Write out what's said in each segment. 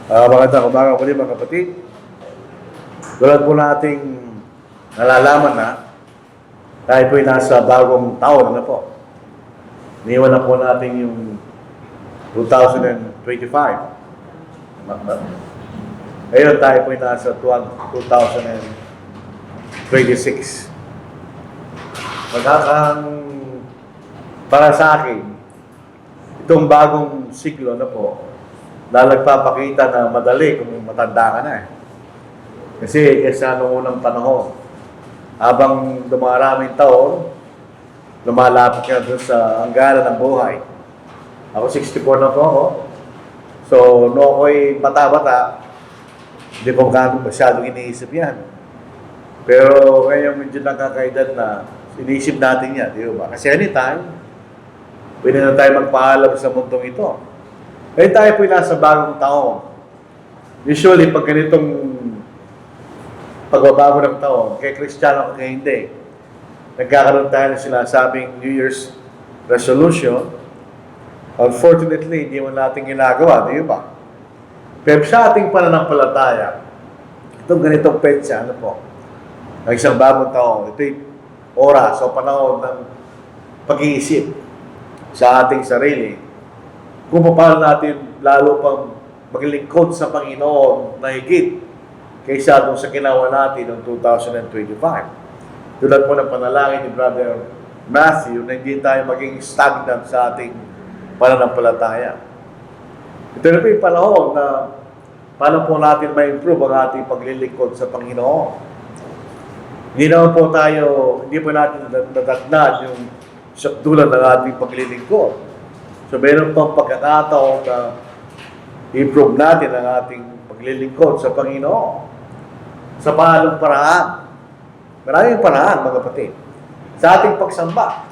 Magandang umaga po mga kapatid. Tulad po nating nalalaman na tayo po ay nasa bagong taon na po. Niwan na po natin yung 2025. Ngayon tayo po ay nasa 2026. Para sa akin, itong bagong siklo na po, nagpapakita na madali kung matanda ka na eh. Kasi kesa noong unang panahon, habang dumaraming taon, lumalapit ka doon sa hangganan ng buhay. Ako 64 na po ako. So, noong ako'y bata-bata, hindi ko masyadong iniisip yan. Pero ngayon medyo nakakaedad na iniisip natin yan, di ba? Kasi anytime, pwede na tayo magpaalam sa mundong ito. Ngayon tayo po nasa bagong taon. Usually, pag ganitong pagbabago ng taon, kay Kristiyano o kay hindi, nagkakaroon tayo ng sinasabing New Year's resolution. Unfortunately, hindi mo natin ginagawa, di ba? Pero sa ating pananampalataya, itong ganitong petsa, ano po, ng isang bagong taon, ito'y oras o panahon ng pag-iisip sa ating sarili, kung paano natin lalo pang maglingkod sa Panginoon na higit kaysa doon sa ginawa natin noong 2025. Tulad po ng panalangin ni Brother Matthew na hindi tayo maging stagnant sa ating pananampalataya. Ito na po yung panahon na paano po natin ma-improve ang ating paglilingkod sa Panginoon. Hindi po natin nadagnad yung sakdulan ng ating paglilingkod. So, meron pang pagkakataon na improve natin ang ating paglilingkod sa Panginoon. Sa paanong paraan. Maraming paraan, mga kapatid. Sa ating pagsamba.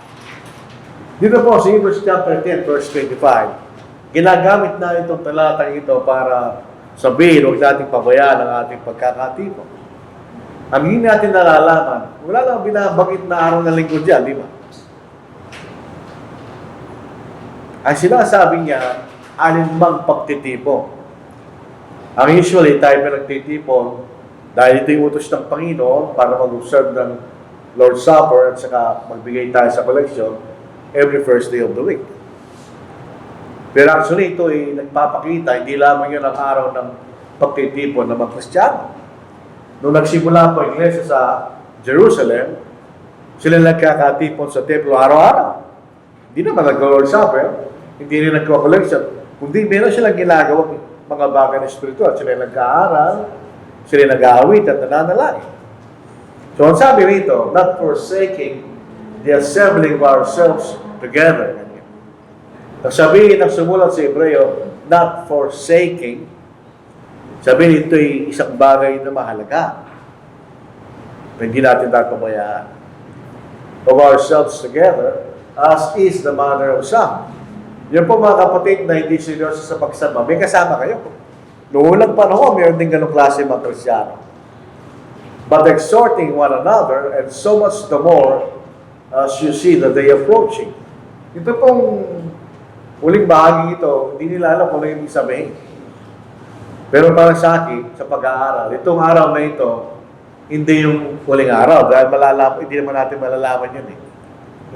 Dito po sa Hebrews chapter 10, verse 25, ginagamit na itong talatang ito para sabihin, huwag nating pabayaan ang ating pagkakatipon. Ang hindi natin nalalaman, wala lang binabagit na araw na lingkod dyan, di ba? Ang sinasabi niya, alinmang pagtitipon. Ang usually, tayo pinagtitipon dahil ito yung utos ng Panginoon para mag-observe ng Lord's Supper at saka magbigay tayo sa collection every first day of the week. Pero actually, ito ay nagpapakita, hindi lamang yun ang araw ng pagtitipon ng mga Kristiyano. Nung nagsimula po ang iglesia sa Jerusalem, sila nagkakatipon sa templo araw-araw. Hindi naman nag-Lord's Supper, hindi rin nagko-collection. Kundi meron silang ginagawa mga bagay na spiritual. Sila nag-aaral, sila nag-aawit at nananalangin. So, ang sabi rito, not forsaking the assembling of ourselves together. Ang sabihin ng sumulat sa Hebreo, not forsaking, sabihin ito'y isang bagay na mahalaga. Hindi natin pabayaan. Of ourselves together, as is the manner of some. Yan po mga kapatid na hindi seryoso sa pagsamba, may kasama kayo. Noong unang panahon, mayroon din ganong klase mga Kristiyano. But exhorting one another, and so much the more as you see the day approaching. Ito pong uling bahagi ito, hindi nila alam kung ano yung sabihin. Pero para sa akin, sa pag-aaral, itong araw na ito, hindi yung uling araw, dahil hindi naman natin malalaman yun eh.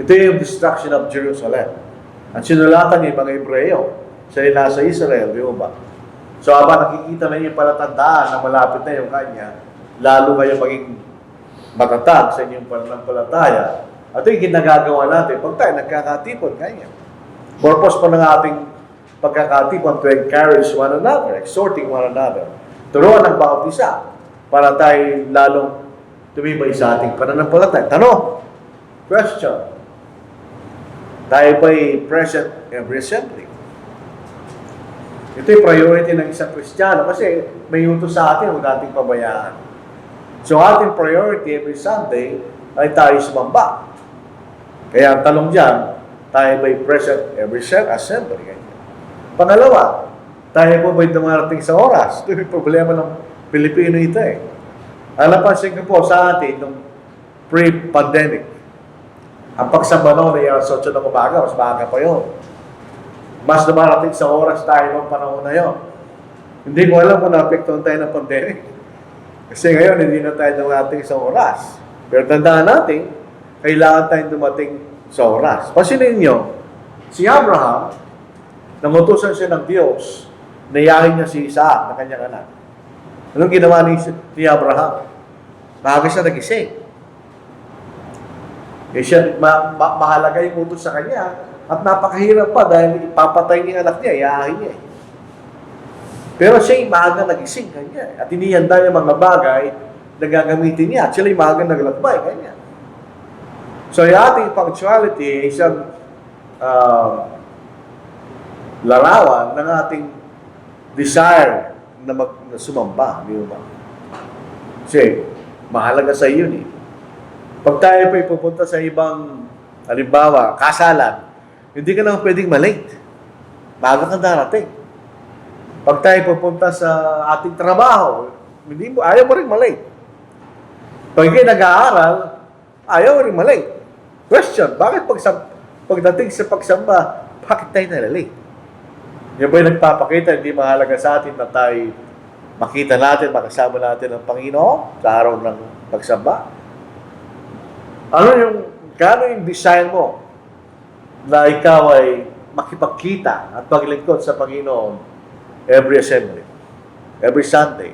Ito yung destruction of Jerusalem. Ang sinulatan niya yung mga Hebreo, sila nasa Israel, di ba? So, habang nakikita na yung palatandaan na malapit na yung kanya, lalo kayo maging matatag sa inyong pananampalataya. At ito yung ginagagawa natin pag tayo nagkakatipon, kanya. Purpose po ng ating pagkakatipon to encourage one another, exhorting one another. Turuan ng bawat isa para tayo lalong tumibay sa ating pananampalataya. Tanong, question. Tayo ba'y present every assembly? Ito yung priority ng isang Kristiyano kasi may utos sa atin, huwag nating pabayaan. So ating priority every Sunday ay tayo sumamba. Kaya ang tanong dyan, tayo ba'y present every assembly? Pangalawa, tayo po ba'y dumarating sa oras? Ito yung problema ng Pilipino ito eh. Ang napansin ko po sa atin nung pre-pandemic, ang pagsamba noon ay alas 8 ng umaga, mas maaga pa yun. Mas dumarating sa oras tayo ng panahon na yun. Hindi ko alam kung naapektuhan tayo ng pandemic. Kasi ngayon, hindi na tayo dumating sa oras. Pero tandaan natin, kailangan tayong dumating sa oras. Pasinin nyo, si Abraham, nangutusan siya ng Diyos, nayahin niya si Isaac na kanyang anak. Anong ginawa ni Abraham? Maaga siya nagising. Eh siya, mahalaga yung utos sa kanya at napakahirap pa dahil ipapatay niya anak niya, iyahin niya. Pero siya yung maaga nagising kanya at inihanda niya mga bagay na gagamitin niya at siya yung maaga naglakbay kanya. So yung ating punctuality ay isang larawan ng ating desire na sumamba. Di ba? Kasi mahalaga sa iyo eh. Pag tayo pa pupunta sa ibang, halimbawa, kasalan, hindi ka naman pwedeng malate. Bago ka darating. Pag tayo pupunta sa ating trabaho, ayaw mo rin malate. Pag kayo nag-aaral, ayaw mo rin malate. Question, bakit pagdating sa pagsamba, bakit tayo nalalate? Yan ba yung nagpapakita, hindi mahalaga sa atin na tayo makita natin, makasama natin ang Panginoon sa araw ng pagsamba? Kano yung desire mo na ikaw ay makipagkita at paglingkod sa Panginoon every assembly, every Sunday?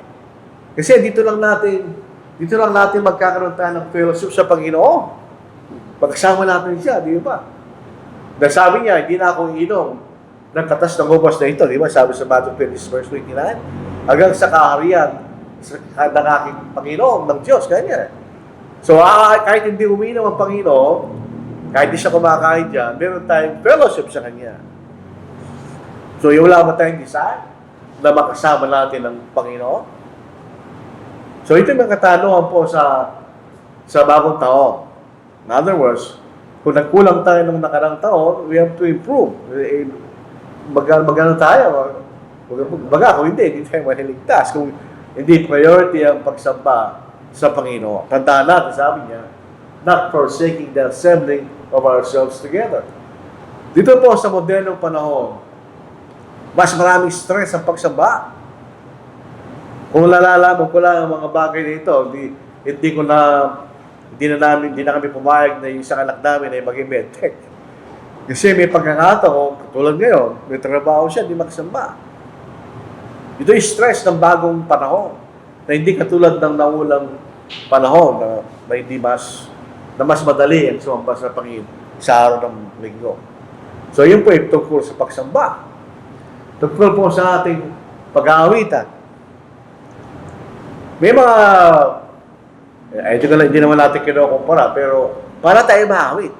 Kasi dito lang natin magkakaroon tayo ng fellowship sa Panginoon. Pagkasama natin siya, di ba? Dahil sabi niya, hindi na ako inom ng katas ng ubas na ito, di ba? Sabi sa Matthew 20, verse 29, hanggang sa kaharian ng aking Panginoon, ng Diyos, kanya. So, kahit hindi uminom ang Panginoon, kahit di siya kumakain dyan, meron tayong fellowship sa Kanya. So, wala ba tayong desire na makasama natin ang Panginoon? So, ito yung mga katanungan po sa bagong taon. In other words, kung nagkulang tayo nung nakarang taon, we have to improve. Magano tayo? Kung hindi tayo maliligtas. Kung hindi priority ang pagsamba sa Panginoon. Tandaan natin, sabi niya, not forsaking the assembling of ourselves together. Dito po sa modernong panahon, mas maraming stress ang pagsamba. Kung lalalaman ko lang ang mga bagay nito, hindi na kami pumayag na yung isang anak namin ay maging medtech. Kasi may pagkakataon, katulad ngayon, may trabaho siya, di magsamba. Ito yung stress ng bagong panahon na hindi katulad ng naulang panahon na mas madali ang sumamba sa Panginoon sa araw ng linggo. So, yun po ay tungkol sa pagsamba. Tungkol po sa ating pag-aawitan. May mga, hindi naman natin kinukumpara, pero para tayo maawit.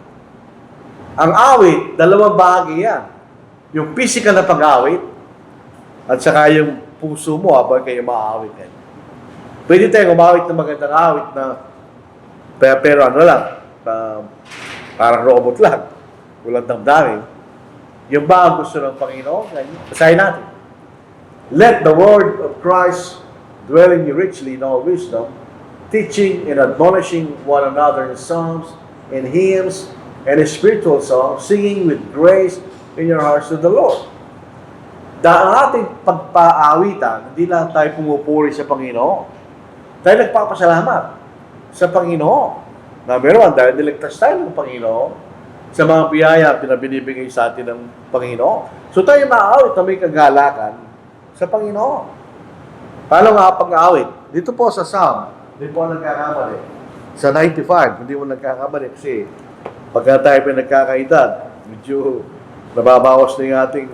Ang awit, dalawang bahagi yan. Yung physical na pag-awit at saka yung puso mo habang kayo maawit yan. Pwede tayong umawit ng magandang awit na pero ano lang, parang robot lang. Walang damdamin. Yung ba ang gusto ng Panginoon? Basahin natin. Let the word of Christ dwell in you richly in all wisdom, teaching and admonishing one another in psalms and hymns and in spiritual songs, singing with grace in your hearts to the Lord. Dahil ang ating pagpaawitan, hindi lang tayo pumupuri sa Panginoon. Tayo nagpapasalamat sa Panginoon. Number one, dahil niligtas tayo ng Panginoon sa mga biyaya pinabinibigay sa atin ng Panginoon. So tayo maaawit na may kagalakan sa Panginoon. Paano nga pag-aawit? Dito po sa Psalm, hindi po nagkakamali. Sa 95, hindi mo nagkakamali kasi pagka tayo pinagkakaedad, medyo nababawas na yung ating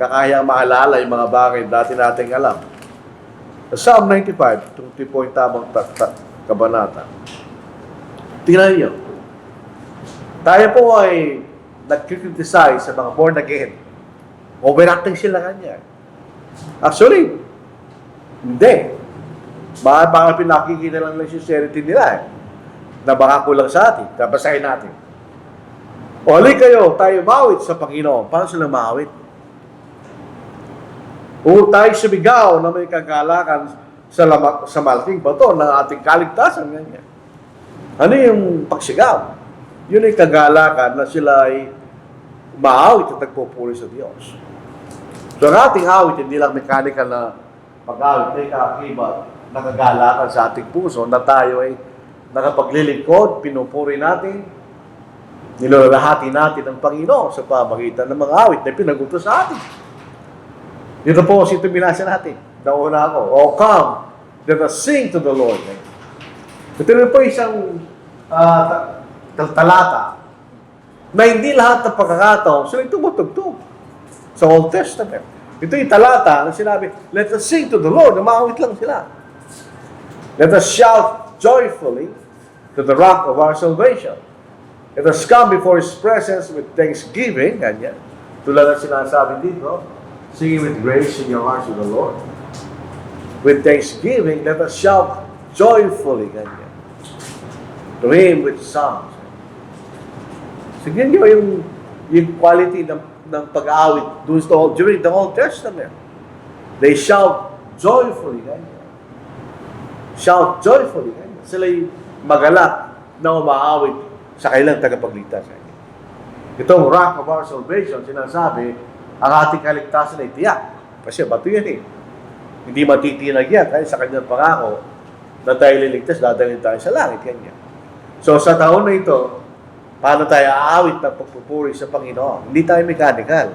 kakayang maalala yung mga bagay dati nating alam. Sa Psalm 95, ito po yung tamang kabanata. Tingnan niyo. Tayo po ay nag-criticize sa mga born again. Overacting sila kanya. Actually, hindi. Baka pinakikita lang ng sincerity nila na baka kulang sa atin. Kabasahin natin. O hali kayo, tayo mawit sa Panginoon. Paano sila mawit? O tayo sumigaw na may kagalakan sa malaking bato ng ating kaligtasan. Ganyan. Ano yung pagsigaw? Yun ay kagalakan na sila ay maawit at nagpupuri sa Diyos. So ang ating awit, hindi lang mechanical na pag-awit na ikakibat, nakagalakan sa ating puso na tayo ay nakapaglilingkod, pinupuri natin, nilalahati natin ang Panginoon sa pamagitan ng mga awit na pinag-utos sa atin. Dito po, ito binasa natin. Nauna ako, "O come, let us sing to the Lord." Ito rin po isang talata na hindi lahat ng pagkakataon sila tumutugtog sa Old Testament. Ito yung talata na sinabi, "Let us sing to the Lord." Namawit lang sila. "Let us shout joyfully to the rock of our salvation. Let us come before His presence with thanksgiving." Ganyan. Tulad ng sinasabi dito, "Singing with grace in your hearts to the Lord. With thanksgiving, let us shout joyfully." Ganyan. To Him with songs. Sige nyo yung quality ng pag-aawit during the Old Testament. They shout joyfully. Ganyan. Shout joyfully. Ganyan. Sila'y magalak na umaawit sa kailang tagapagligtas. Itong rock of our salvation, sinasabi, ang ating kaligtasan ay tiyak. Kasi bato yan eh. Hindi matitinag yan. Kaya sa kanyang pangako na tayo liligtas, dadalhin tayo sa langit. Ganyan. So sa taon na ito, paano tayo aawit ng pagpupuri sa Panginoon? Hindi tayo mechanical.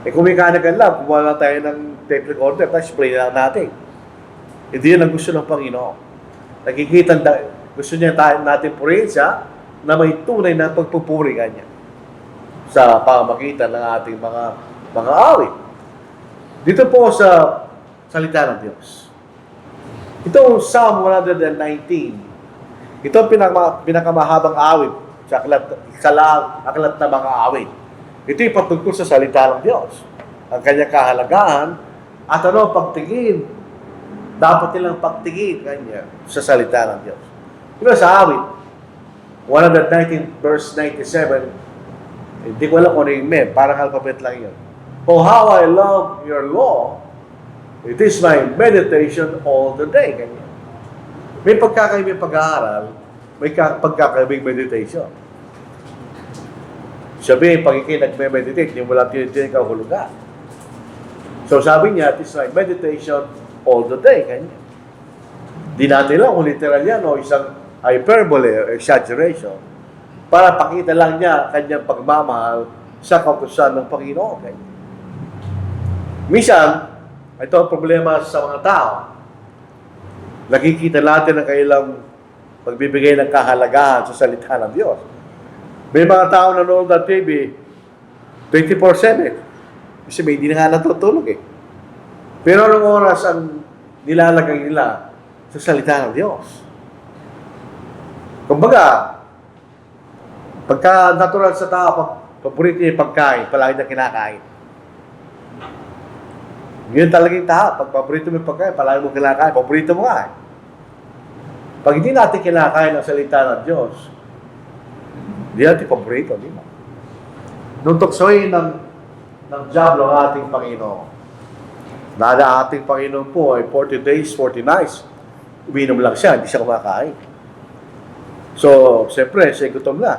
Kung mechanical lang, kumuha lang tayo ng tape recorder, tapos play lang natin. Hindi yan ang gusto ng Panginoon. Nakikita, gusto niya natin purihin siya na may tunay na pagpupuri kanya sa pamagitan ng ating mga awit. Dito po sa salita ng Diyos. Ito Psalm 119. Ito ang pinakamahabang awit sa aklat na mga awit. Ito yung patungkol sa salita ng Diyos. Ang kanyang kahalagahan at pagtingin. Dapat nilang pagtingin kanya sa salita ng Diyos. Ito sa awit, 119 verse 97, hindi ko alam kung ano yung parang alphabet lang yun. "Oh, how I love your law. It is my meditation all the day." Ganyan. May pagkakaibing pag-aaral, may pagkakaibing meditation. Sabi, pag ikay nagme-meditate, hindi mo lang tinitin ka hulugan. So sabi niya, "It is my meditation all the day." Ganyan. Di natin lang kung literal yan o isang hyperbole o exaggeration para pakita lang niya kanyang pagmamahal sa kautusan ng Panginoon. Ganyan. Minsan, ito ang problema sa mga tao. Nakikita natin ang kailang pagbibigay ng kahalagahan sa salita ng Diyos. May mga tao na nanonood ng TV 24/7. Kasi may hindi na nga natutulog eh. Pero anong oras ang nilalagay nila sa salita ng Diyos? Kumbaga, pagka natural sa tao, paborito niya yung pagkain, palagi na kinakain. Yun talaga yung tao. Pag paborito mo yung pagkain, palagi mo kinakain, paborito mo nga eh. Pag hindi natin kinakain ang salita ng Diyos, hindi natin paborito, di ba? Nung tuksoy ng diablo ang ating Panginoon, dahil ang ating Panginoon po ay 40 days, 40 nights, uminom lang siya, hindi siya kumakain. So, siyempre, siya gutom na.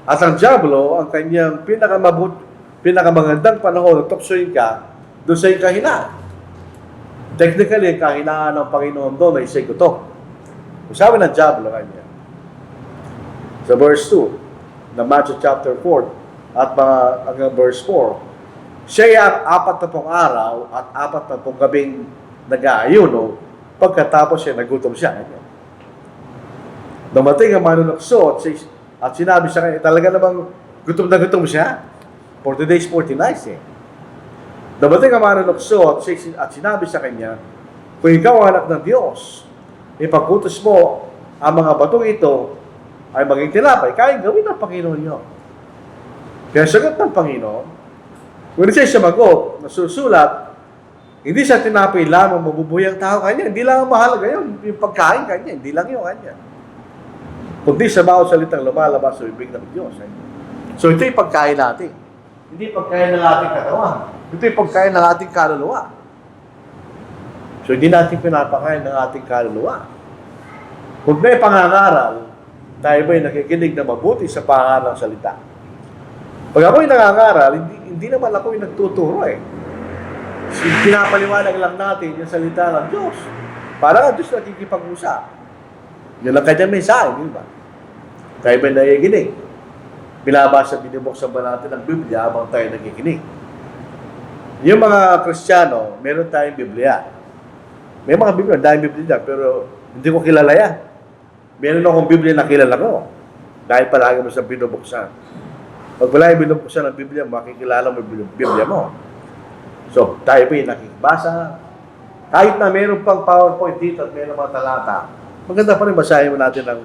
At ang diablo, ang kanyang pinakamagandang panahon na tuksoyin ka, doon sa kahinaan. Technically, ang kahinaan ng Panginoon doon ay siya gutom. Sabi ng diablo kanya, sa verse 2, na Matthew chapter 4, at hanggang verse 4, siya ay 40 araw at 40 gabing nag-aayuno, pagkatapos siya, nagutom siya. Dumating ang manunukso at sinabi sa kanya, talaga namang gutom na gutom siya. 40 days, 40 nights eh. Dumating ang manunukso at sinabi sa kanya, "Kung ikaw ang anak ng Diyos, ipag-utos mo ang mga batong ito ay maging tinapay, kaya gawin ng Panginoon niyo." Kaya sagot ng Panginoon, kung siya sumagot, nasusulat, hindi sa tinapay lamang mabubuhay ang tao kanya, hindi lang ang mahalaga yun, yung pagkain kanya, hindi lang yung kanya. Kundi sa bawat salitang lumalabas sa bibig ng Diyos. So ito yung pagkain natin. Hindi pagkain ng ating katawan. Ito yung pagkain ng ating kaluluwa. So hindi natin pinapakain ng ating kaluluwa. Kung may pangangaral, tayo ba'y nakikinig na mabuti sa pangaral ng salita? Pag ako'y nangangaral, hindi naman ako'y nagtuturo eh. Pinapaliwanag lang natin yung salita ng Diyos. Para ang Diyos nakikipag-usap. Yun ang kanyang mensahe, di ba? Tayo ba nakikinig? Binabasa, binubuksan ba natin ang Biblia habang tayo nakikinig? Yung mga Kristiyano, meron tayong Biblia. May mga Biblia, dahil Biblia dyan, pero hindi ko kilala yan. Meron akong Biblia na kilala ko. Dahil palagi mo sa binubuksan. Pag wala yung binubuksan ng Biblia, makikilala mo yung Biblia mo. So, tayo pa yung nakikibasa. Kahit na meron pang PowerPoint dito at meron mga talata, maganda pa rin basahin mo natin ang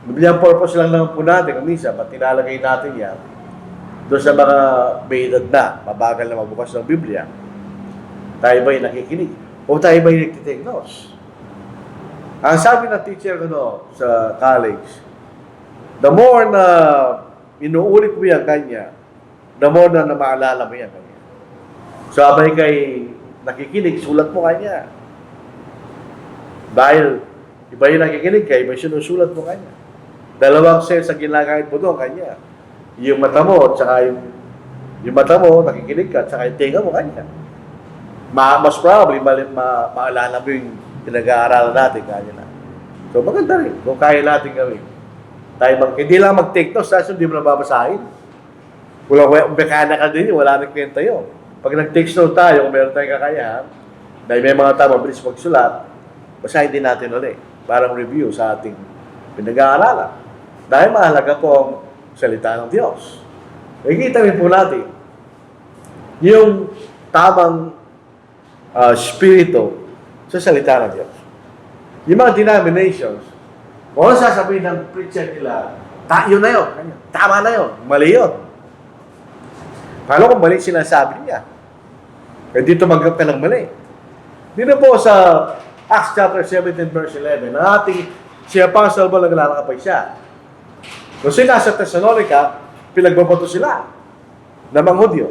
Biblia. Ang purpose lang naman po natin, kung minsan, ba't nilalagay natin yan, doon sa mga may edad na, mabagal na magbukas ng Biblia, tayo ba yung nakikinig? O tayo ba yung nagtitake notes? Ang sabi ng teacher ko sa college, the more na inuulit mo yan kanya, the more na maalala mo yan kanya. So, abay kay nakikinig, sulat mo kanya. Dahil iba yung nakikinig kay, may sinusulat mo kanya. Dalawang sense ang ginagamit mo doon kanya. Yung mata mo, at saka yung mata mo, nakikinig ka, at saka yung tenga mo kanya. Mas probably, maalala mo yung pinag-aaralan natin kanya na. So, maganda rin kung kaya natin gawin. Hindi lang mag-take notes, tapos hindi mo na babasahin. Walang mechanical din yun, wala nang kwenta yun. Pag nag-take note tayo, kung meron tayong kakayahan, dahil may mga tao mabilis magsulat, basahin din natin ulit. Parang review sa ating pinag-aaralan. Dahil mahalaga po ang salita ng Diyos. Nakikita rin po natin yung tamang spirito sa salita ng Diyos. Yung mga denominations, kung ano sasabihin ng preacher nila, yun na yun, tama na yun, mali yun. Paano kung mali sinasabi niya? Hindi tumanggap ka ng mali. Dito po sa Acts chapter 17 verse 11, ang ating si Apostle Paul naglalakapay siya. Kung sila sa Thessalonica, pinagbabato sila ng mga Hudyo.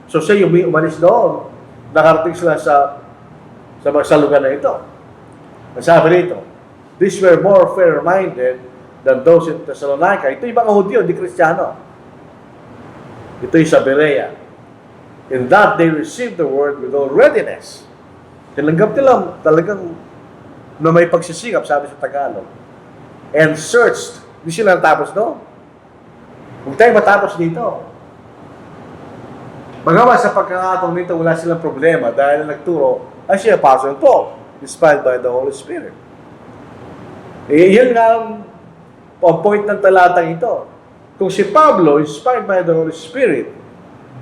So siya yung umalis doon, nakarating sila sa lugar na ito. Masabi rito, these were more fair-minded than those in Thessalonica. Ito yung mga Hudyo, di Kristiyano. Ito yung sa Berea. In that they received the word with all readiness. Tinanggap nila talagang na may pagsisikap, sabi sa Tagalog. And searched. Hindi sila natapos doon. Huwag tayo matapos dito. Magawa sa pagkakataon nito, wala silang problema dahil nagturo ay si Apostle Paul, inspired by the Holy Spirit. Yan nga ang point ng talatang ito. Kung si Pablo, inspired by the Holy Spirit,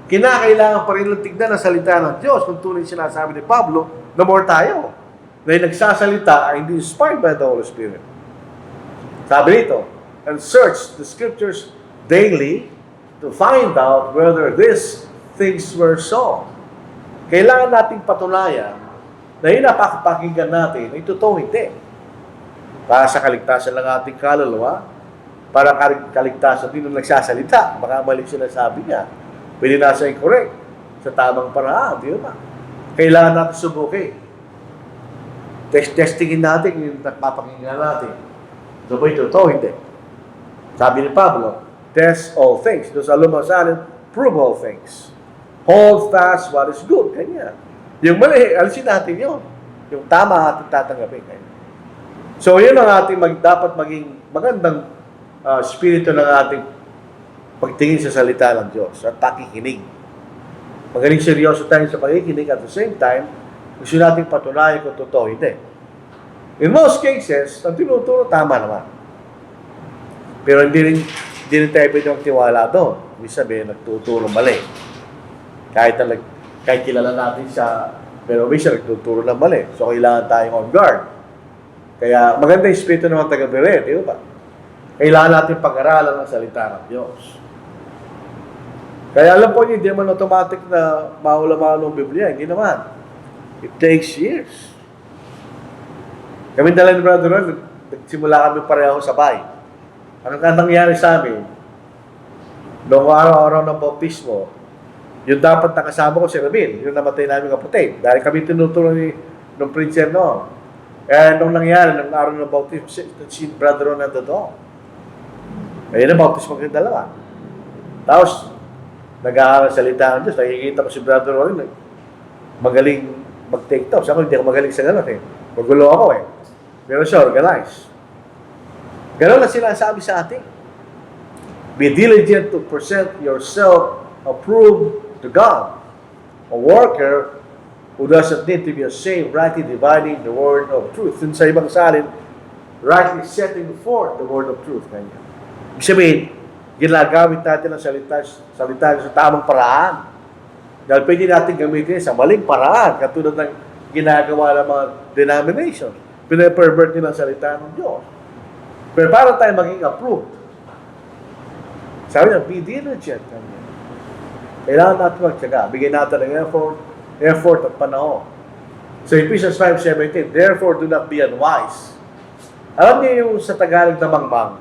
kinakailangan pa rin lang tignan ang salita ng Diyos kung tunay sinasabi ni Pablo, no more tayo. Dahil nagsasalita ay hindi inspired by the Holy Spirit. Sabi nito, and search the scriptures daily to find out whether these things were so. Kailangan nating patunayan na yung napakapakinggan natin ay totoo hindi. Para sa kaligtasan ng ating kaluluwa, para kaligtasan din ng nagsasalita. Baka mali sinasabi niya. Pwede nasa incorrect sa tamang paraan, di ba? Kailangan natin subukin. Testingin natin yung napapakinggan natin. So ba ito? Totoo, hindi. Sabi ni Pablo, test all things. Doon sa lumang salin, prove all things. Hold fast what is good. Kanya. Yung mali, alisin natin yun. Yung tama ating tatanggapin. Kanya. So yun ang ating dapat maging magandang spirito ng ating pagtingin sa salita ng Diyos at pakikinig. Magaling seryoso tayo sa pakikinig at the same time, gusto natin patunayan kung totoo, hindi. In most cases, ang tinuturo, tama naman. Pero hindi rin tayo pwede magtiwala doon. Ibig sabihin, nagtuturo mali. Kahit kilala natin siya, pero may siya nagtuturo ng mali. So, kailangan tayong on guard. Kaya, maganda yung spirito ng mga taga-Beret, di ba? Kailangan natin pag-aralan ang salita ng Diyos. Kaya alam po niyo, hindi naman automatic na maula-maula ng Biblia. Hindi naman. It takes years. Kami dala ni Brother Ron, nagsimula kami pareho sabay. Ang nangyari sa amin, noong araw-araw ng bautismo, yung dapat nakasama ko si Ramil, yung namatay namin kapatid. Dahil kami tinutulong ng preacher noon. Kaya nung nangyari, nung araw ng bautismo, si Brother Ron nandun doon. Ayun ang bautismo kayong dalawa. Tapos, nag-aaral salita ng Diyos. Nakikita ko si Brother Ron, magaling mag-take notes. Ako hindi ako magaling sa ganun eh. Magulo ako eh. Pero siya, organized. Ganun na sila sabi sa atin. Be diligent to present yourself approved to God, a worker who doesn't need to be ashamed, rightly dividing the word of truth. Dun sa ibang salin, rightly setting forth the word of truth. Kanya. Ibig sabihin, ginagamit natin ang salita sa tamang paraan. Dahil pwede natin gamitin sa maling paraan, katulad ng ginagawa ng mga denominations. Pinapervert nila ang salita ng Diyos. Pero para tayo maging approved, sabi niya, be diligent. Kailangan natin magtyaga. Bigyan natin ng effort at panahon. So Ephesians 5:17, therefore do not be unwise. Alam niyo yung sa Tagalog na mangmang.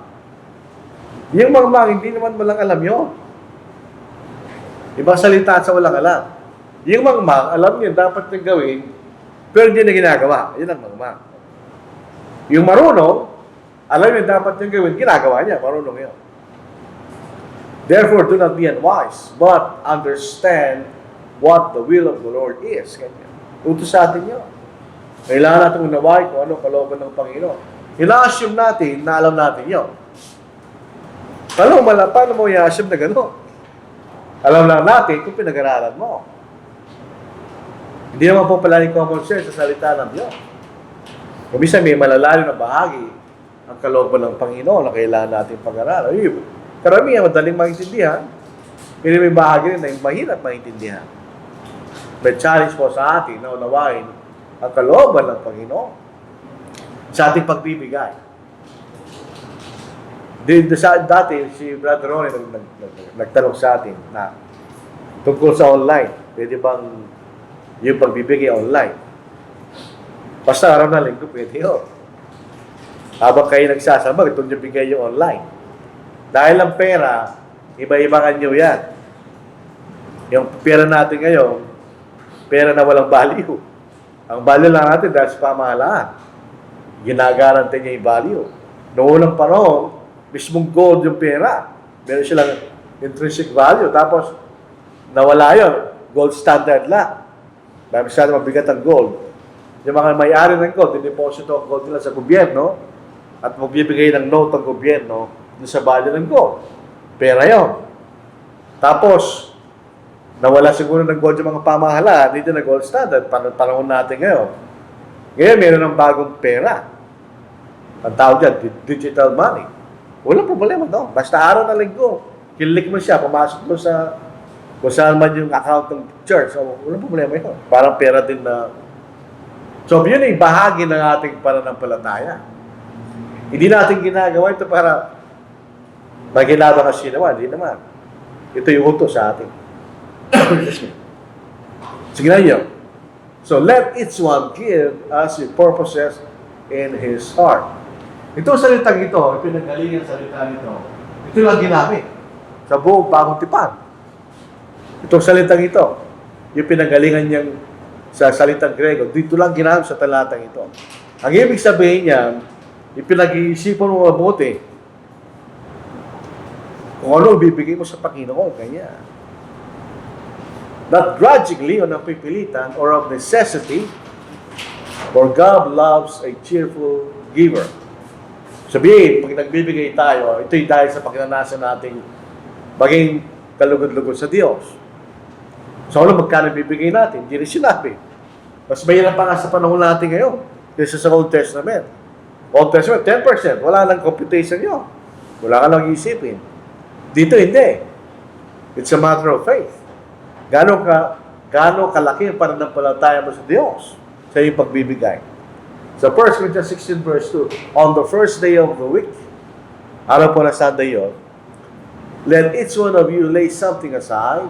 Yung mangmang, hindi naman walang alam yun. Ibang salita sa walang alam. Yung mangmang, alam niyo dapat niyang gawin, pero hindi na ginagawa. Yun ang mangmang. Yung marunong, alam niyo dapat niyang gawin, ginagawa niya. Marunong yun. Therefore, do not be unwise, but understand what the will of the Lord is. Ganyan. Utos sa atin yun. Kailangan natin unawain kung ano kalooban ng Panginoon. Ina-assume natin na alam natin yun. Paano mo i-assume na gano'n? Alam lang natin kung pinag-aralan mo. Hindi naman po pala yung common sense sa salita ng Diyos. Kung minsan may malalalim na bahagi ang kalooban ng Panginoon na kailangan natin pag-aralan. Karamihan, madaling maintindihan. Pero may bahagi rin na yung mahirap maintindihan. May challenge po sa atin na unawain ang kalooban ng Panginoon sa ating pagbibigay. Dati, si Brother Ronnie nagtanong sa atin na tungkol sa online, pwede bang yung pagbibigay online? Basta araw na linggo, pwede yun. Habang kayo nagsasama, itong bigay yung online. Dahil ang pera, iba-ibangan nyo yan. Yung pera natin ngayon, pera na walang value. Ang value lang natin dahil sa pamahalaan. Ginagarante niya yung value. Noong unang panahon, mismong gold yung pera. Meron silang intrinsic value. Tapos, nawala yun. Gold standard lang. Dahil masyado mabigat ang gold. Yung mga may-ari ng gold, dineposito ang gold nila sa gobyerno at magbibigay ng note ang gobyerno dun sa value ng gold. Pera yun. Tapos, nawala siguro ng gold yung mga pamahalaan, dito na gold standard, panahon natin ngayon. Ngayon, meron ng bagong pera. Ang tawag dyan, digital money. Walang problema doon. Basta araw na linggo, kilik mo siya, pumasok mo sa kung saan man yung account ng church. So, walang problema yun. Parang pera din na. So, yun ay bahagi ng ating pananampalataya. Hindi natin ginagawa ito para maginabang ang sinawa. Hindi naman. Ito yung utos sa atin. Sige na yun. So, let each one give as he purposes in his heart. Itong salitang ito, pinagaling ang salita nito, ito lang ginamit sa buong Bagong Tipan. Itong salitang ito, yung pinagalingan niyang sa salitang Grego, dito lang ginamit sa talatang ito. Ang ibig sabihin niya, ipinag-iisipan mo mabuti kung ano bibigay mo sa Panginoon, kanya. Not grudgingly o napipilitan or of necessity, for God loves a cheerful giver. Sabihin, pag nagbibigay tayo, ito'y dahil sa pakinanasan nating maging kalugod-lugod sa Diyos. So, ano magkano bibigay natin? Hindi rin sinabi. Mas mahirap pa nga sa panahon natin ngayon kaysa sa Old Testament. Old Testament, 10%. Wala nang computation yun. Wala ka lang isipin. Dito, hindi. It's a matter of faith. Gano'ng kalaki ang pananampalataya mo sa Diyos sa iyong pagbibigay. Sa 1 Corinthians 16 verse 2, on the first day of the week, araw po na Sunday yun, let each one of you lay something aside,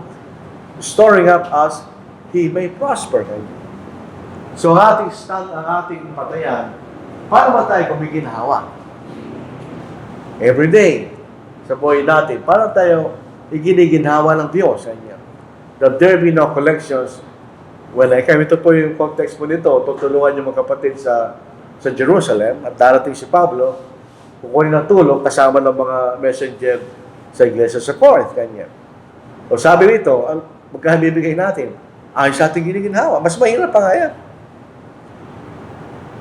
storing up as he may prosper. So, ang ating patayan, paano ba tayo kumiginhawa? Every day, sa buhay natin, paano tayo iginiginhawa ng Diyos? That there be no collections. Well, ito po yung context po nito, tutulungan yung mga kapatid sa Jerusalem at darating si Pablo, kukunin ng tulong kasama ng mga messenger sa iglesia sa Corinth. Kanya. O sabi nito, magkano bibigay natin? ayon sa ating giniginhawa. Mas mahirap pa nga yan.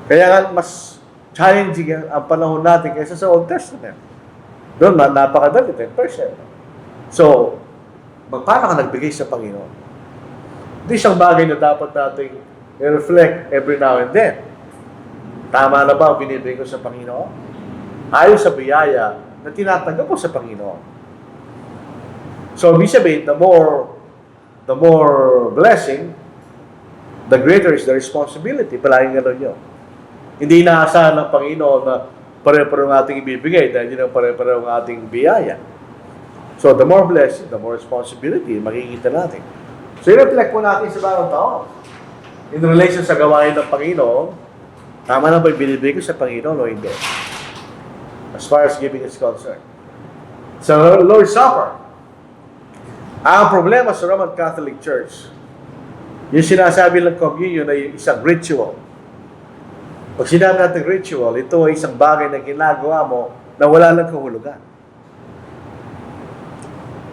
Kaya nga, mas challenging ang panahon natin kaysa sa Old Testament. Doon, napakadali, 10%. So, paano ka nagbigay sa Panginoon? Hindi siyang bagay na dapat nating i-reflect every now and then. Tama na ba ang binibigay ko sa Panginoon? Ayon sa biyaya na tinatanggap ko sa Panginoon. So, ibig sabihin, the more blessing, the greater is the responsibility. Palaging gano'n yun. Hindi inaasahan ng Panginoon na pare-pareho ang ating ibibigay dahil hindi na pare-pareho ang ating biyaya. So, the more blessing, the more responsibility, makikita natin. So, i-reflect po natin sa bagong taon. In relation sa gawain ng Panginoon, tama na ba binibigay ko sa Panginoon o hindi? As far as giving is concerned. Sa Lord's Supper, ang problema sa Roman Catholic Church, yung sinasabi ng communion ay isang ritual. Pag sinabi natin ritual, ito ay isang bagay na ginagawa mo na wala lang kahulugan.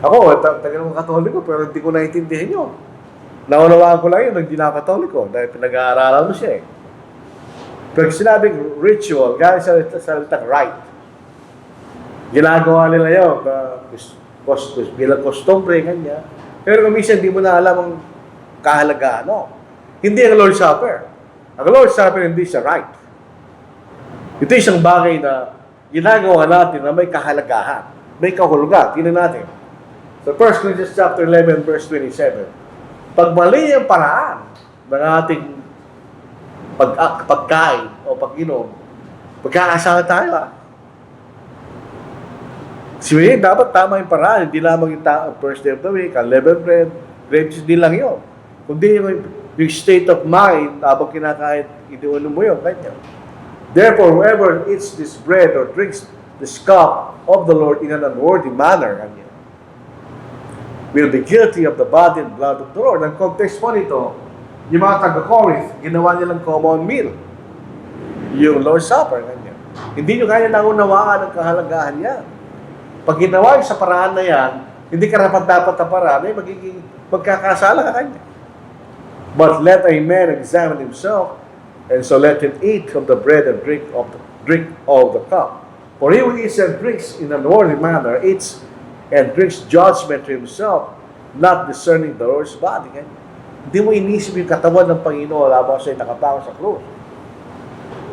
Ako, tagal ng Katoliko, pero hindi ko naiintindihan yun. Naunawaan ko lang yun, hindi na Katoliko, dahil pinag-aaralan mo siya eh. Pag sinabing ritual, galing sa salitang rite. Ginagawa nila yun, bilang kostumbre, ganyan. Pero kung minsan, hindi mo na alam ang kahalagaan. No? Hindi ang Lord's Supper. Ang Lord's Supper hindi siya rite. Ito isang bagay na ginagawa natin na may kahalagahan, may kahulugan. Tingnan natin. So 1 Corinthians chapter 11, verse 27. Pag mali ang paraan ng ating pagkain o pag-inom, pagkakasala tayo Siya dapat tama yung paraan, hindi lamang yung first day of the week, unleavened bread, grapes, hindi lang yun. Kundi yung state of mind, habang kinakain, inuunom mo yun, ganyan. Therefore, whoever eats this bread or drinks this cup of the Lord in an unworthy manner, ganyan, will be guilty of the body and blood of the Lord. Ang context po nito, yung mga taga-Corinth, ginawa nilang common meal. Yung Lord's Supper, ganyan. Hindi nyo kaya naunawaan ang kahalagahan yan. Pag ginawa yung sa paraan na yan, hindi karapat-dapat na paraan, ay magkakasala ka kanya. But let a man examine himself, and so let him eat of the bread and drink of the cup. For he who eats and drinks in an unworthy manner, eats and drinks judgment to himself, not discerning the Lord's body. Hindi mo inisip yung katawan ng Panginoon habang siya'y nakabangon sa krus.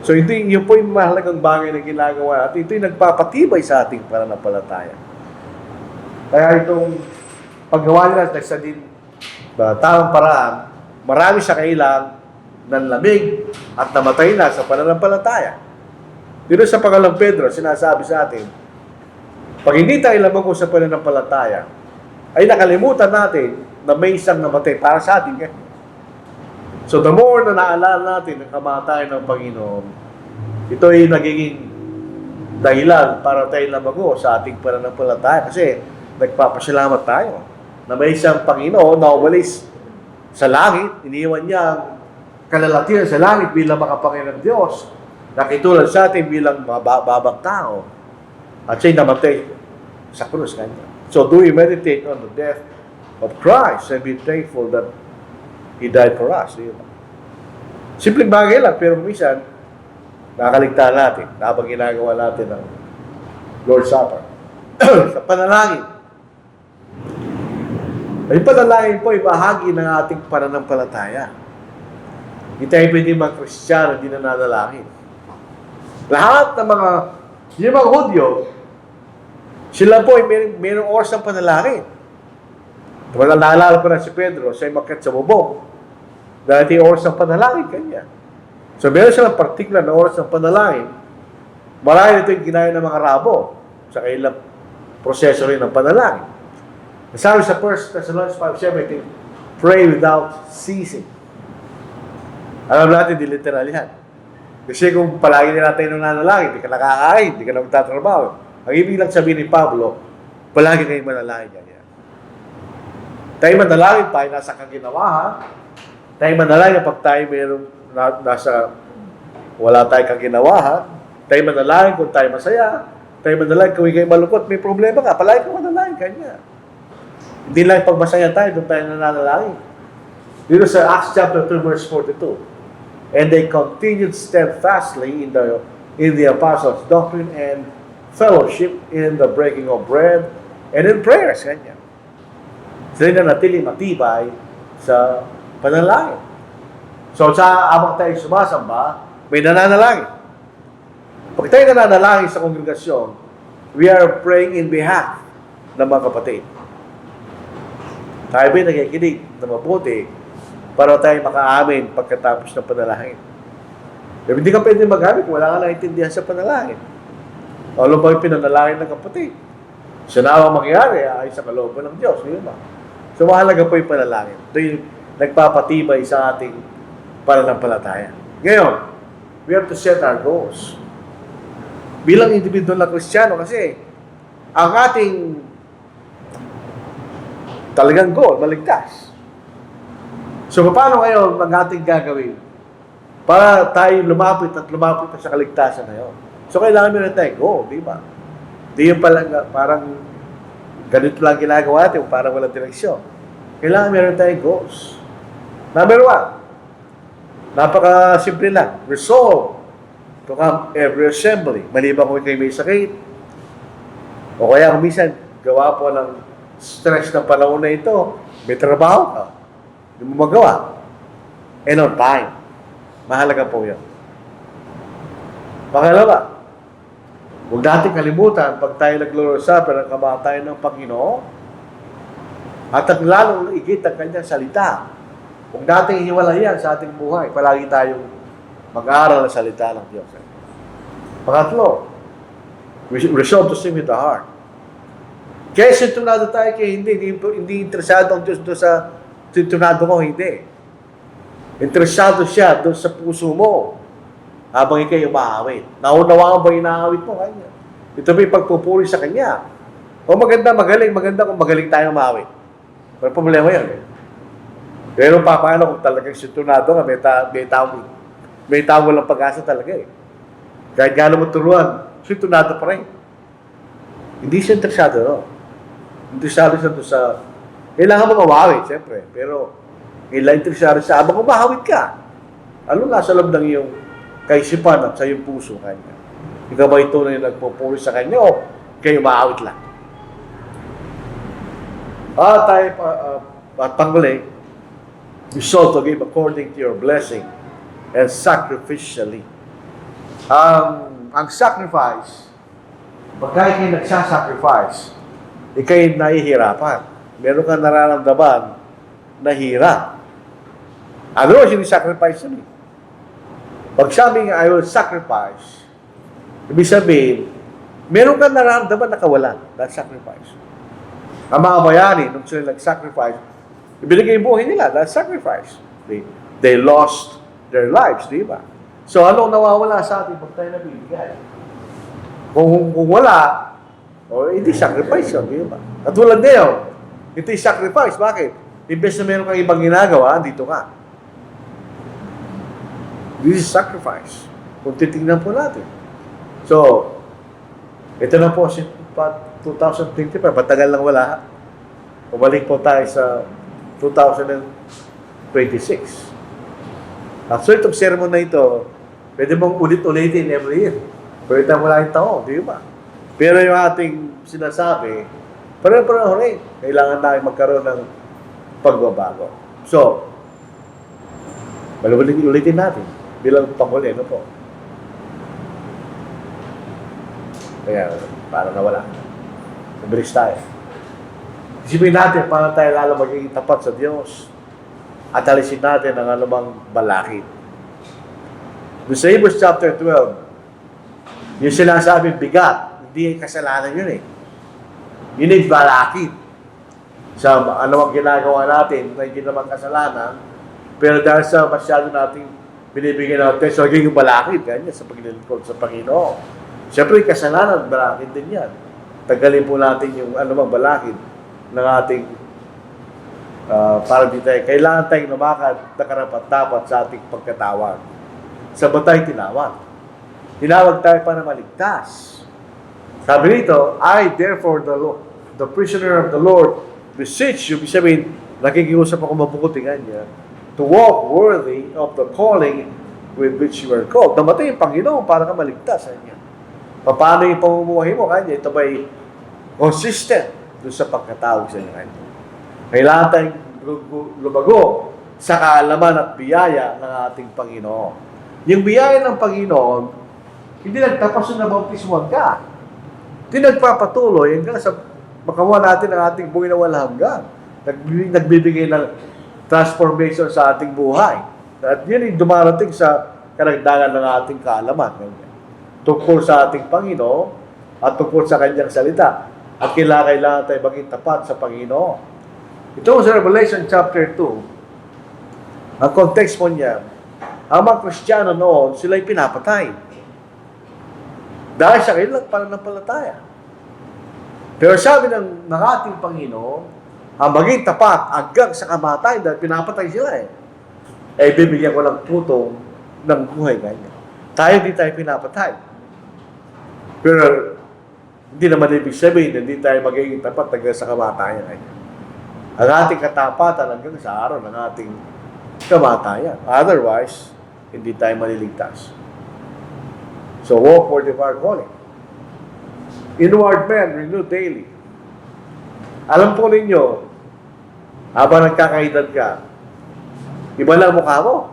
So yun po yung mahalagang bagay na ginagawa natin. Ito yung nagpapatibay sa ating pananampalataya. Kaya itong paggawa nila sa din tamang paraan, marami sa kailang nanlamig at namatay na sa pananampalataya. Dito sa pangalang Pedro, sinasabi sa atin, pag hindi tayo lamang sa pananampalataya, ay nakalimutan natin na may isang namatay para sa atin. So the more na naalala natin ang kamatayan ng Panginoon, ito ay nagiging dahilan para tayo lamago sa ating pananampalataya. Kasi nagpapasalamat tayo na may isang Panginoon na umalis sa langit, iniwan niya ang kalalatian sa langit bilang makapangyarihang Diyos, nakitulad sa atin bilang babang tao, at siya'y namatay sa krus kanya. So do we meditate on the death of Christ and be thankful that He died for us? Simpleng bagay lang, pero minsan, nakaligtaan natin habang ginagawa natin ang Lord's Supper. Sa panalangin. Ang panalangin po ay bahagi ng ating pananampalataya. Hindi tayo pwede mga Kristiyano, hindi na nanalangin. Lahat ng yung mga Hudyo, sila po ay mayroong oras ng panalangin. Naalala ko na si Pedro, siya'y makat sa bubong. Dahil yung oras ng panalangin kanya. So meron silang particular na oras ng panalangin. Marami ito yung ginaya ng mga rabo sa kailang proseso rin ng panalangin. Sabi sa 1 Thessalonians 5:17, pray without ceasing. Alam natin, di literal yan. Kasi kung palagi nila tayo nang nanalangin, di ka nakakain, di ka na magtatrabaho. Ang ibig lang sabihin ni Pablo, palagi kayong manalangin yan. Tayo manalangin tayo nasa kaginawahan. Tayo manalangin pag tayo mayroong nasa wala tayong kaginawahan. Tayo manalangin kung tayo masaya. Tayo manalangin kung ikay malungkot, may problema ka, palagi kang manalangin kanya. Hindi lang pag masaya tayo, doon tayo nananalangin. Dito sa Acts chapter 2 verse 42. And they continued steadfastly in the apostles' doctrine and fellowship, in the breaking of bread, and in prayers. Ganyan. Sila na natili matibay sa panalangin. So, habang tayo sumasamba, may nananalangin. Pag tayo nananalangin sa kongregasyon, we are praying in behalf ng mga kapatid. Tayo ba'y nakikinig na mabuti para tayo makaamin pagkatapos ng panalangin? Pero hindi ka pwede mag-amin kung wala ka naintindihan sa panalangin. Ano ba yung pinanalangin ng kapatid? Siya na ang mangyari ay sa kalooban ng Diyos. Yun ba? So, mahalaga po yung panalangin. Ito yung nagpapatibay sa ating pananampalataya. Ngayon, we have to set our goals. Bilang individual na Kristiyano kasi ang ating talagang goal, maligtas. So, paano ngayon ang ating gagawin para tayo lumapit sa kaligtasan na yun? So, kailangan meron tayong goal, di ba? Di yung parang ganito lang ginagawa natin, parang walang direksyon. Kailangan meron tayong goals. Number 1, napaka-simple lang. Resolve to come every assembly. Maliban kung kayo may sakit, o kaya kung minsan, gawa po ng stress ng panahon na ito, may trabaho ka, hindi mo magawa. And on time. Mahalaga po yan. Pangalawa, huwag natin kalimutan, pag tayo naglulusapan ng kamatayan ng Panginoon, at ang lalong igit ang kanyang salita, huwag natin hiwalayan sa ating buhay. Palagi tayong mag-aaral ng salita ng Diyos. Pangatlo, resolve to sing with the heart. Kaya sintunado tayo kaya hindi interesado ang Diyos doon sa sintunado ko, hindi. Interesado siya doon sa puso mo habang ikay umahawit. Naunawaan ba yung inaawit mo? Kanya. Ito may pagpupuri sa Kanya. O maganda kung magaling tayo umahawit. Pero problema yan eh. Pero paano kung talagang sintunado ka, may tao lang pag-asa talaga eh. Kahit gano'n mo turuan, sintunado pa rin. Hindi siya interesado, no? Interesado siya doon sa... Kailangan mo umahawit, siyempre. Pero, kailangan interesado siya. Habang umahawit ka, ano nasa loob ng iyong kaisipan at sa iyong puso kanya? Ikaw ba ito na yung nagpupuri sa kanya o kayo umahawit lang? At panghuli, resolve to give according to your blessing and sacrificially. Ang sacrifice, pagka kayo nagsasacrifice, ikay nahihirapan. Meron kang nararamdaman na hirap. Ano yung sacrifice yun? Pag sabi nga, I will sacrifice, ibig sabihin, meron kang nararamdaman na kawalan. That's sacrifice. Ang mga bayani, nung sila nag-sacrifice, ibinigay yung buhay nila. That's sacrifice. They lost their lives, di ba? So, anong nawawala sa atin pag tayo nabibigay? Kung wala, hindi sacrifice yun, di ba? At tulad ngayon, ito yung sacrifice. Bakit? Imbes na meron kang ibang ginagawa, dito ka. This is sacrifice. Kung titignan po natin. So, ito na po si 2025. Matagal lang wala. Pumalik po tayo sa 2026. After itong sermon na ito, pwede mong ulit-ulitin every year. Pwede mo lang yung taon, di ba? Pero yung ating sinasabi, pareho rin. Kailangan tayo magkaroon ng pagbabago. So, ulitin natin bilang panghuli, ano po? Kaya, parang nawala. Nabilis tayo. Isipin natin paano tayo lalo magiging tapat sa Diyos at alisin natin ang anumang balakid. Sa Hebrews chapter 12, yung sinasabi bigat, hindi kasalanan yun eh. Yun ay balakid. Sa anumang ginagawa natin na hindi naman kasalanan, pero dahil sa masyado nating binibigyan natin sa magiging balakid, ganyan, sa paglilingkod sa Panginoon. Siyempre, kasalanan, balakid din yan. Tagalin po natin yung anumang balakid ng ating para di tayo, kailangan tayong lumakad na karapat-dapat sa ating pagkatawag. Sa batay tinawag. Tinawag tayo para maligtas. Sabi nito, I therefore the prisoner of the Lord beseech you, sabihin, nakikiusap ako mabuti kanya, to walk worthy of the calling with which you are called. Namatay yung Panginoon para ka maligtas sa inyo. Paano yung pamumuhay mo kanya? Ito ba'y consistent doon sa pagkatawag sa inyo kanya? Kailangan tayong lumago sa kaalaman at biyaya ng ating Panginoon. Yung biyaya ng Panginoon, hindi nagtapos na nabautismuhan ka. Hindi nagpapatuloy hanggang sa makawa natin ang ating buhay na walang hanggan. Nagbibigay ng transformation sa ating buhay. At yun yung dumarating sa karagdagan ng ating kaalaman. Tungkol sa ating Panginoon at tungkol sa Kanyang salita. At kailangan tayo maging tapat sa Panginoon. Ito sa Revelation chapter 2, ang context po niya, ang mga Kristiyano noon, sila'y pinapatay. Dahil sa kanilang pananampalataya. Pero sabi ng ating Panginoon, ang maging tapat hanggang sa kamatayan dahil pinapatay sila bibigyan ko ng putong ng buhay ganyan. Tayo hindi tayo pinapatay. Pero hindi naman ibig sabihin na hindi tayo magiging tapat hanggang sa kamatayan ganyan. Ang ating katapatan hanggang sa araw ng ating kamatayan. Otherwise, hindi tayo maliligtas. So, walk worthy of our calling. Inward man, renew daily. Alam po ninyo, habang nagkakaedad ka, iba lang mukha mo.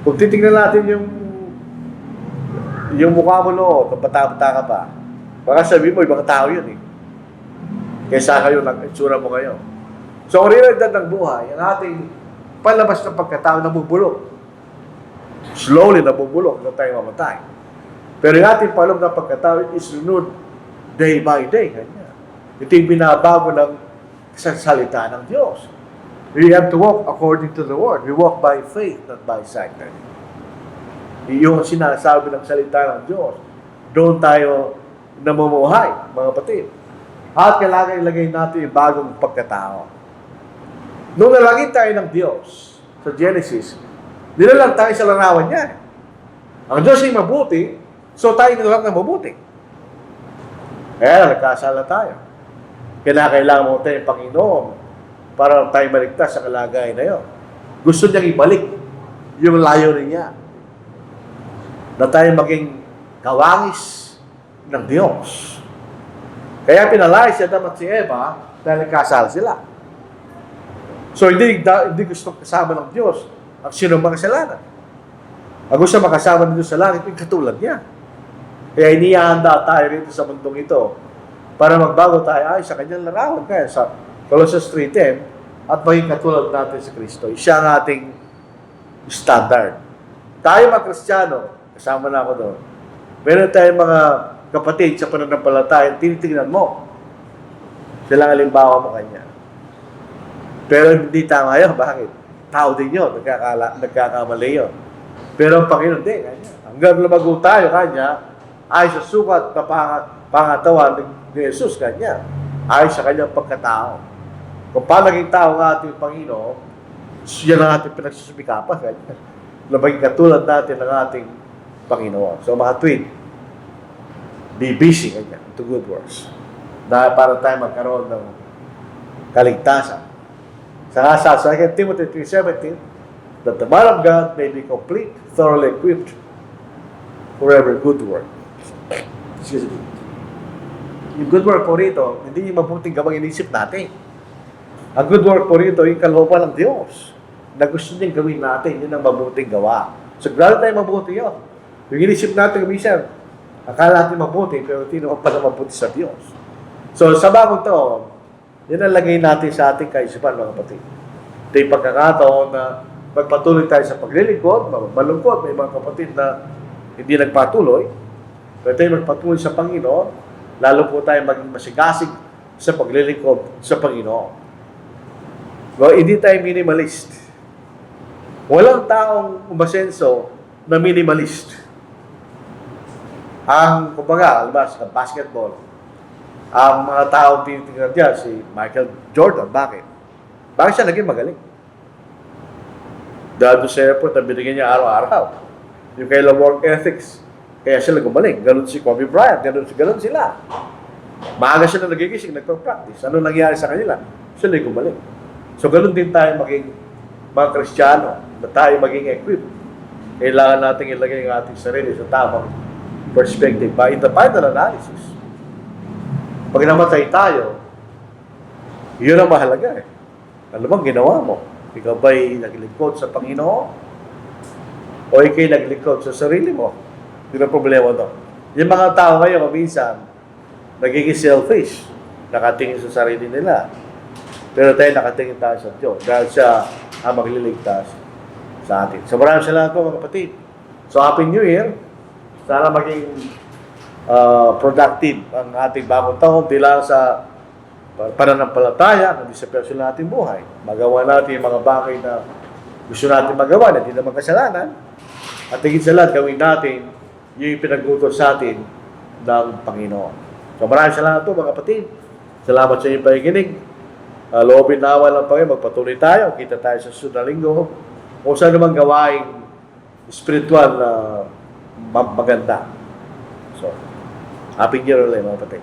Kung titignan natin yung mukha mo noon, kung bata-bata ka pa, baka sabihin mo, ibang tao yun Kaysa kayo, itsura mo ngayon. So, ang realidad ng buhay, ang ating palabas ng pagkatao nabubulok. Slowly nabubulok na tayo mamatay. Pero yung ating paloob ng pagkatao is renewed day by day. Kanya. Ito yung binabago ng salita ng Diyos. We have to walk according to the Word. We walk by faith, not by sight. Yung sinasabi ng salita ng Diyos, doon tayo namumuhay, mga kapatid. At kailangan ilagay natin yung bagong pagkatao. Nung nalagay tayo ng Diyos sa Genesis, nilalang tayo sa larawan niya. Ang Diyos ay mabuti, so tayo nilalang na mabuti. Kaya nagkasala tayo. Kailangan mo tayo yung Panginoon para tayo maligtas sa kalagayan na yun. Gusto niyang ibalik yung layunin niya na tayo maging kawangis ng Diyos. Kaya pinalay si Adam at si Eva dahil nagkasala sila. So, hindi gusto kasama ng Diyos ang sinong makasalanan. Ang gusto makasama ng Diyos sa langit, yung katulad niya. Kaya inihanda tayo rito sa mundong ito para magbago tayo ay sa kanyang larawan. Kaya sa Colossians 3:10 at maging katulad natin sa Kristo. Siya ang ating standard. Tayo mga Kristiyano, kasama na ako doon. Meron tayong mga kapatid sa pananampalataya, tinitingnan mo. Sila ang halimbawa mo kanya. Pero hindi tama yun. Bakit? Tao din yun. Nagkakamali yun. Pero ang Panginoon din. Kanya. Hanggang lumago tayo kanya, ay sa sukat na pangatawan ni Jesus kanya. Ay sa kanyang pagkatao. Kung paano naging tao ng ating Panginoon, yan ang ating pinagsusumikapan kanya. Na maging katulad natin ng ating Panginoon. So mga tweet, be busy kanya to good works. Dahil para tayo magkaroon ng kaligtasan. Sa 2 Timothy 3:17, that the man of God may be complete, thoroughly equipped for every good work. Excuse me. Yung good work po rito, hindi yung mabuting gawang inisip natin. Ang good work po rito, yung kalooban ng Diyos na gusto niyang gawin natin, yun ang mabuting gawa. So, grabe tayo mabuti yun. Yung inisip natin, minsan, akala natin mabuti, pero hindi naman pala mabuti sa Diyos. So, sa bagong taon, yan ang lagay natin sa ating kaisipan, mga kapatid. Ito yung pagkakataon na magpatuloy tayo sa paglilingkod, malungkot, may mga kapatid na hindi nagpatuloy, pero tayo magpatuloy sa Panginoon, lalo po tayo maging masigasig sa paglilingkod sa Panginoon. Well, hindi tayo minimalist. Walang taong umasenso na minimalist. Ang, kumbaga, alba, sa basketball, ang mga taong tinitingnan niya, si Michael Jordan, bakit? Bakit siya naging magaling? Dahil doon sa airport na binigyan niya araw-araw. Yung kailang work ethics, kaya sila gumaling. Ganon si Kobe Bryant, ganon sila. Maaga sila nagigising, nagpa-practice. Ano nangyari sa kanila? Sila gumaling. So, ganon din tayo maging mga Kristiyano, na tayo maging equipped. Kailangan natin ilagay ang ating sarili sa tamang perspective by the final analysis. Pag namatay tayo, yun ang mahalaga eh. Ano bang ginawa mo? Ikaw ba'y naglingkod sa Panginoon? O ikaw'y naglingkod sa sarili mo? Yun ang problema doon. Yung mga tao ngayon, minsan, nagiging selfish. Nakatingin sa sarili nila. Pero tayo nakatingin tayo sa Diyos. Dahil siya ang magliligtas sa atin. So maraming salamat po mga kapatid. So Happy New Year. Sana maging productive ang ating bagong taon. Di lang sa pananampalataya, kundi sa personal nating buhay. Magawa natin yung mga bagay na gusto natin magawa na hindi naman kasalanan. At higit sa lahat, gawin natin yung pinag-utos sa atin ng Panginoon. So maraming salamat po mga kapatid. Salamat sa inyong pakikinig. Loobin na awa lang Panginoon, magpatuloy tayo. Kita tayo sa susunod na linggo. Kung saan naman gawain spiritual na maganda. So, Happy New Year ulit mga kapatid.